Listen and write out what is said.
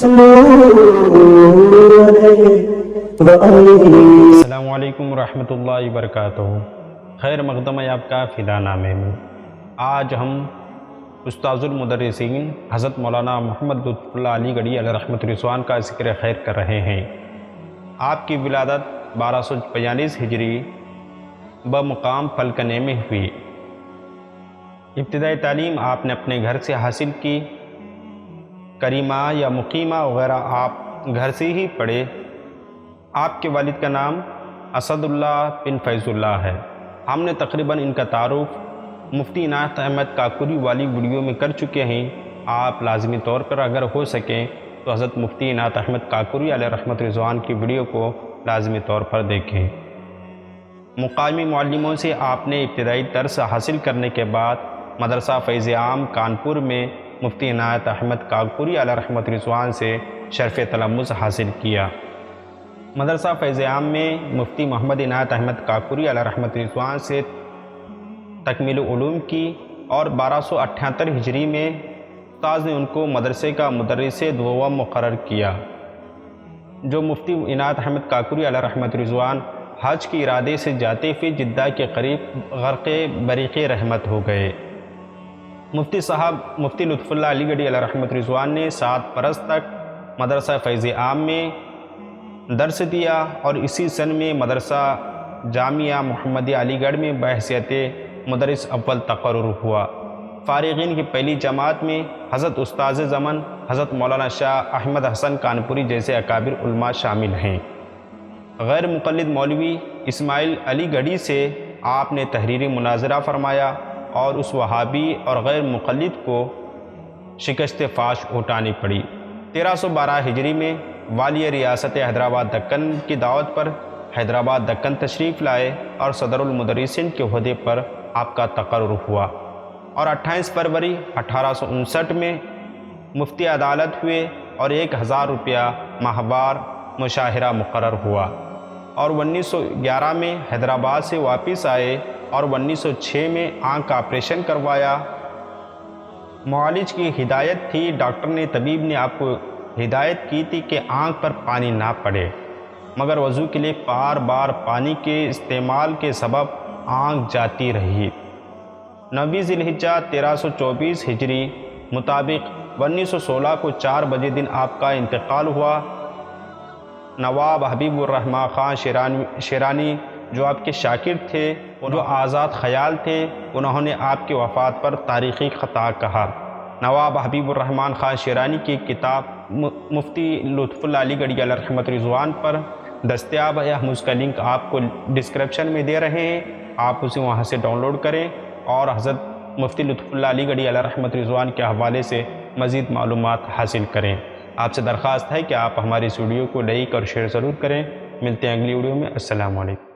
السلام علیکم ورحمۃ اللہ وبرکاتہ۔ خیر مقدم ہے آپ کا فدا نامے میں۔ آج ہم استاذ المدرسین حضرت مولانا محمد لطف اللہ علی گڑھی علیہ رحمۃ رضوان کا ذکر خیر کر رہے ہیں۔ آپ کی ولادت 1242 ہجری بمقام پلکنے میں ہوئی۔ ابتدائی تعلیم آپ نے اپنے گھر سے حاصل کی۔ کریمہ یا مقیمہ وغیرہ آپ گھر سے ہی پڑھے۔ آپ کے والد کا نام اسد اللہ بن فیض اللہ ہے۔ ہم نے تقریباً ان کا تعارف مفتی عنایت احمد کاکوری والی ویڈیو میں کر چکے ہیں۔ آپ لازمی طور پر اگر ہو سکیں تو حضرت مفتی عنایت احمد کاکوری علیہ رحمۃ رضوان کی ویڈیو کو لازمی طور پر دیکھیں۔ مقامی معلموں سے آپ نے ابتدائی درس حاصل کرنے کے بعد مدرسہ فیض عام کانپور میں مفتی عنایت احمد کاکوری علیہ رحمۃ رضوان سے شرف تلمذ حاصل کیا۔ مدرسہ فیض عام میں مفتی محمد عنایت احمد کاکوری علیہ رحمۃ رضوان سے تکمیل علوم کی اور 1278 ہجری میں استاذ نے ان کو مدرسے کا مدرس دوم مقرر کیا۔ جو مفتی عنایت احمد کاکوری علیہ رحمۃ رضوان حج کے ارادے سے جاتے ہوئے جدہ کے قریب غرق بریق رحمت ہو گئے۔ مفتی صاحب مفتی لطف اللہ علی گڑھی علیہ رحمۃ رضوان نے 7 برس تک مدرسہ فیض عام میں درس دیا اور اسی سن میں مدرسہ جامعہ محمدیہ علی گڑھ میں بحیثیت مدرس اول تقرر ہوا۔ فارغین کی پہلی جماعت میں حضرت استاذ زمن حضرت مولانا شاہ احمد حسن کانپوری جیسے اکابر علماء شامل ہیں۔ غیر مقلد مولوی اسماعیل علی گڑھی سے آپ نے تحریری مناظرہ فرمایا اور اس وہابی اور غیر مقلد کو شکست فاش اٹھانی پڑی۔ 1312 ہجری میں والی ریاست حیدرآباد دکن کی دعوت پر حیدرآباد دکن تشریف لائے اور صدر المدرسین کے عہدے پر آپ کا تقرر ہوا اور 28 فروری 1859 میں مفتی عدالت ہوئے اور 1000 روپیہ ماہوار مشاہرہ مقرر ہوا اور 1911 میں حیدرآباد سے واپس آئے اور 1906 میں آنکھ کا آپریشن کروایا۔ معالج کی ہدایت تھی، ڈاکٹر نے طبیب نے آپ کو ہدایت کی تھی کہ آنکھ پر پانی نہ پڑے، مگر وضو کے لیے بار بار پانی کے استعمال کے سبب آنکھ جاتی رہی۔ 9 ذی الحجہ 1324 ہجری مطابق 1916 کو 4 بجے دن آپ کا انتقال ہوا۔ نواب حبیب الرحمن خان شیرانی جو آپ کے شاگرد تھے اور جو آزاد خیال تھے، انہوں نے آپ کی وفات پر تاریخی خطا کہا۔ نواب حبیب الرحمن خان شیرانی کی کتاب مفتی لطف اللہ علی گڑھی علیہ رحمۃ رضوان پر دستیاب ہے، ہم اس کا لنک آپ کو ڈسکرپشن میں دے رہے ہیں، آپ اسے وہاں سے ڈاؤن لوڈ کریں اور حضرت مفتی لطف اللہ علی گڑھی علیہ رحمۃ رضوان کے حوالے سے مزید معلومات حاصل کریں۔ آپ سے درخواست ہے کہ آپ ہماری اس ویڈیو کو لائک اور شیئر ضرور کریں۔ ملتے ہیں اگلی ویڈیو میں۔ السلام علیکم۔